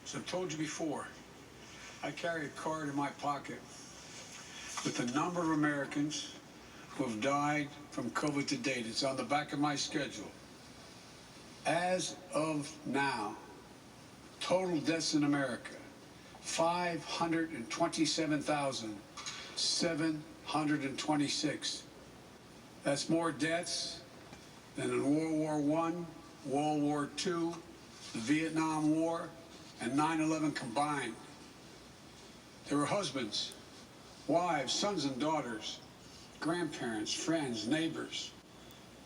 As I've told you before, I carry a card in my pocket with the number of Americans who have died from COVID to date. It's on the back of my schedule. As of now, total deaths in America, 527,726. That's more deaths than in World War I, World War II, the Vietnam War, and 9/11 combined. There were husbands, wives, sons and daughters, grandparents, friends, neighbors,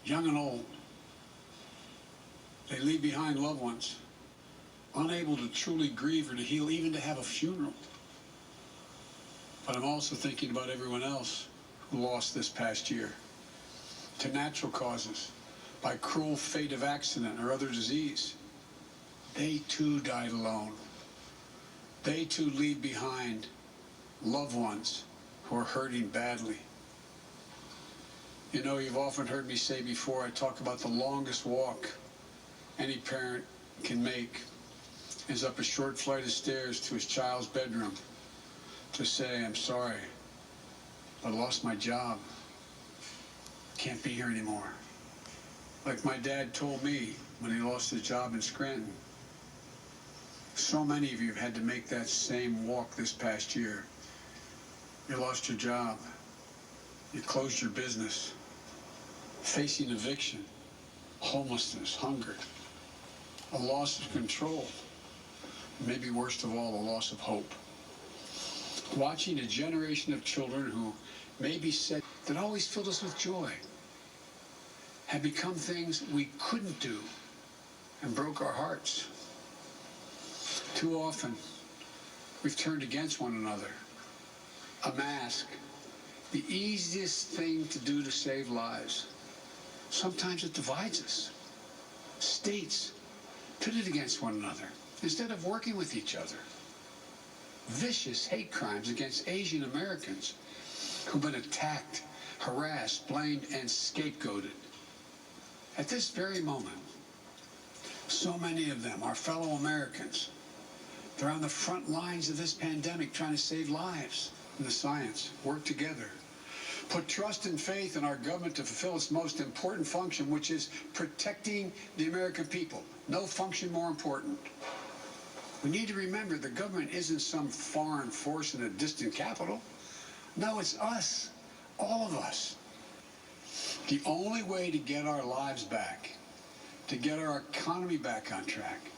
young and old. They leave behind loved ones, unable to truly grieve or to heal, even to have a funeral. But I'm also thinking about everyone else who lost this past year to natural causes, by cruel fate of accident or other disease. They too died alone. They too leave behind loved ones who are hurting badly. You know, you've often heard me say before, I talk about the longest walk any parent can make is up a short flight of stairs to his child's bedroom to say, I'm sorry, but I lost my job. Can't be here anymore. Like my dad told me when he lost his job in Scranton. So many of you have had to make that same walk this past year. You lost your job. You closed your business. Facing eviction, homelessness, hunger, a loss of control. Maybe worst of all, a loss of hope. Watching a generation of children who maybe said that always filled us with joy have become things we couldn't do and broke our hearts. Too often, we've turned against one another. A mask, the easiest thing to do to save lives. Sometimes it divides us. States pitted against one another instead of working with each other. Vicious hate crimes against Asian Americans who've been attacked, harassed, blamed, and scapegoated. At this very moment, so many of them are fellow Americans. They're on the front lines of this pandemic trying to save lives. And the science, work together. Put trust and faith in our government to fulfill its most important function, which is protecting the American people. No function more important. We need to remember the government isn't some foreign force in a distant capital. No, it's us, all of us. The only way to get our lives back, to get our economy back on track,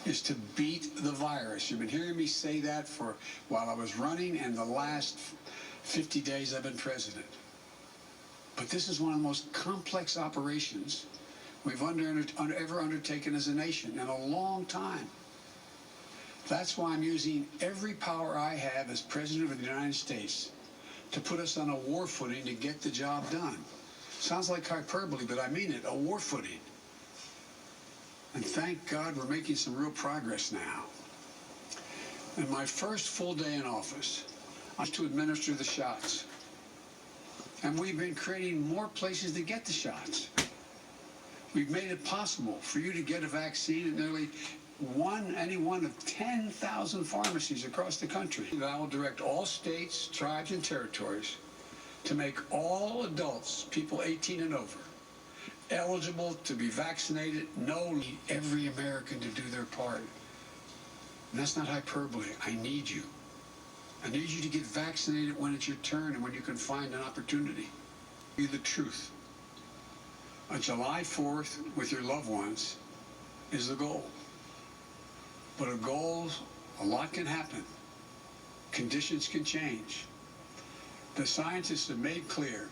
is to beat the virus. You've been hearing me say that for while I was running and the last 50 days I've been president. But this is one of the most complex operations we've ever undertaken as a nation in a long time. That's why I'm using every power I have as President of the United States to put us on a war footing to get the job done. Sounds like hyperbole, but I mean it, a war footing. And thank God we're making some real progress now. In my first full day in office, I was to administer the shots. And we've been creating more places to get the shots. We've made it possible for you to get a vaccine at nearly any one of 10,000 pharmacies across the country. I will direct all states, tribes, and territories to make all adults, people 18 and over, eligible to be vaccinated. No, every American to do their part. And that's not hyperbole. I need you. I need you to get vaccinated when it's your turn and when you can find an opportunity. Be the truth. On July 4th, with your loved ones, is the goal. But a lot can happen. Conditions can change. The scientists have made clear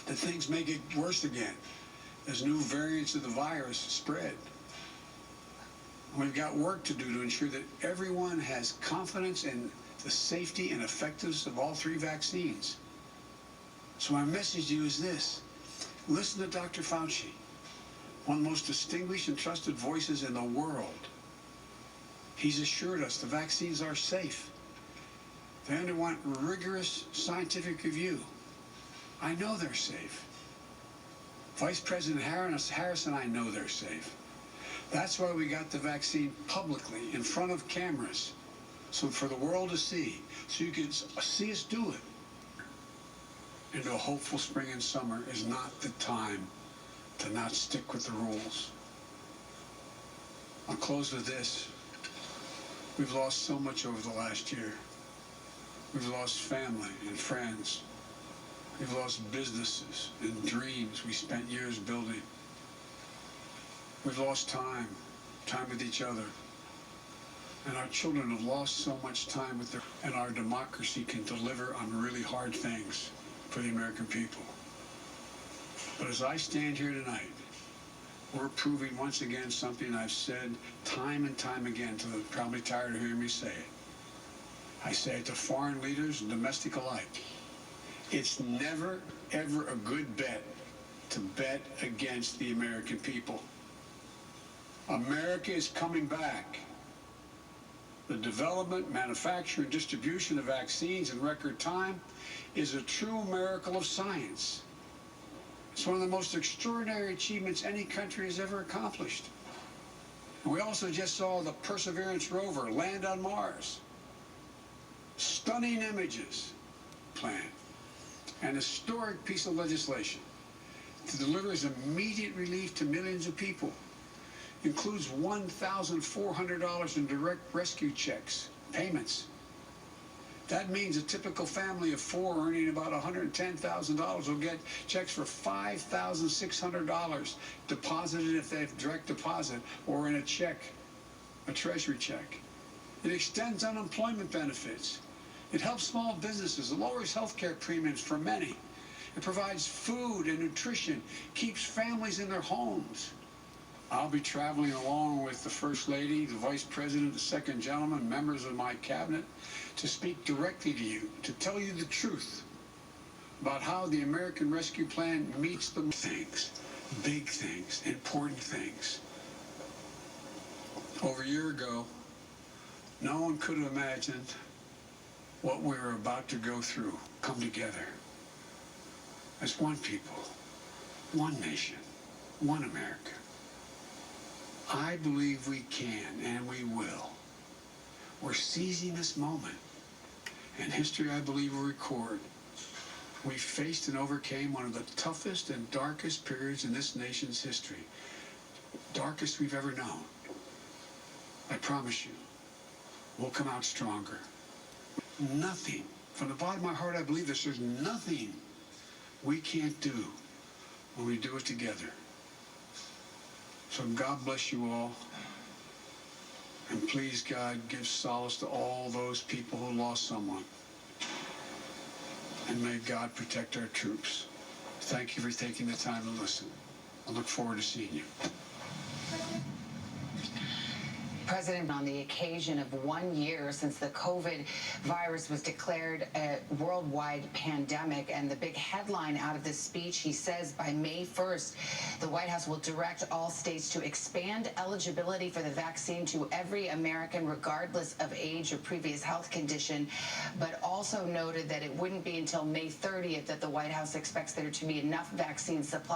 that things may get worse again as new variants of the virus spread. We've got work to do to ensure that everyone has confidence in the safety and effectiveness of all 3 vaccines. So my message to you is this. Listen to Dr. Fauci, one of the most distinguished and trusted voices in the world. He's assured us the vaccines are safe. They underwent rigorous scientific review. I know they're safe. Vice President Harris and I know they're safe. That's why we got the vaccine publicly in front of cameras, so for the world to see, so you can see us do it. Into a hopeful spring and summer is not the time to not stick with the rules. I'll close with this. We've lost so much over the last year. We've lost family and friends. We've lost businesses and dreams we spent years building. We've lost time with each other. And our children have lost so much time with and our democracy can deliver on really hard things for the American people. But as I stand here tonight, we're proving once again something I've said time and time again to the probably tired of hearing me say it. I say it to foreign leaders and domestic alike. It's never, ever a good bet to bet against the American people. America is coming back. The development, manufacture, and distribution of vaccines in record time is a true miracle of science. It's one of the most extraordinary achievements any country has ever accomplished. And we also just saw the Perseverance rover land on Mars. Stunning images planned. An historic piece of legislation to deliver immediate relief to millions of people. Includes $1,400 in direct rescue checks, payments. That means a typical family of four earning about $110,000 will get checks for $5,600 deposited if they have direct deposit or in a check, a treasury check. It extends unemployment benefits. It helps small businesses. It lowers health care premiums for many. It provides food and nutrition, keeps families in their homes. I'll be traveling along with the First Lady, the Vice President, the Second Gentleman, members of my cabinet, to speak directly to you, to tell you the truth about how the American Rescue Plan meets the things, big things, important things. Over a year ago, no one could have imagined what we were about to go through, come together as one people, one nation, one America. I believe we can, and we will. We're seizing this moment, and history, I believe, will record. We faced and overcame one of the toughest and darkest periods in this nation's history, darkest we've ever known. I promise you, we'll come out stronger. Nothing, from the bottom of my heart, I believe this, there's nothing we can't do when we do it together. So God bless you all. And please, God, give solace to all those people who lost someone. And may God protect our troops. Thank you for taking the time to listen. I look forward to seeing you. President, on the occasion of 1 year since the COVID virus was declared a worldwide pandemic, and the big headline out of this speech, he says by May 1st, the White House will direct all states to expand eligibility for the vaccine to every American, regardless of age or previous health condition, but also noted that it wouldn't be until May 30th that the White House expects there to be enough vaccine supply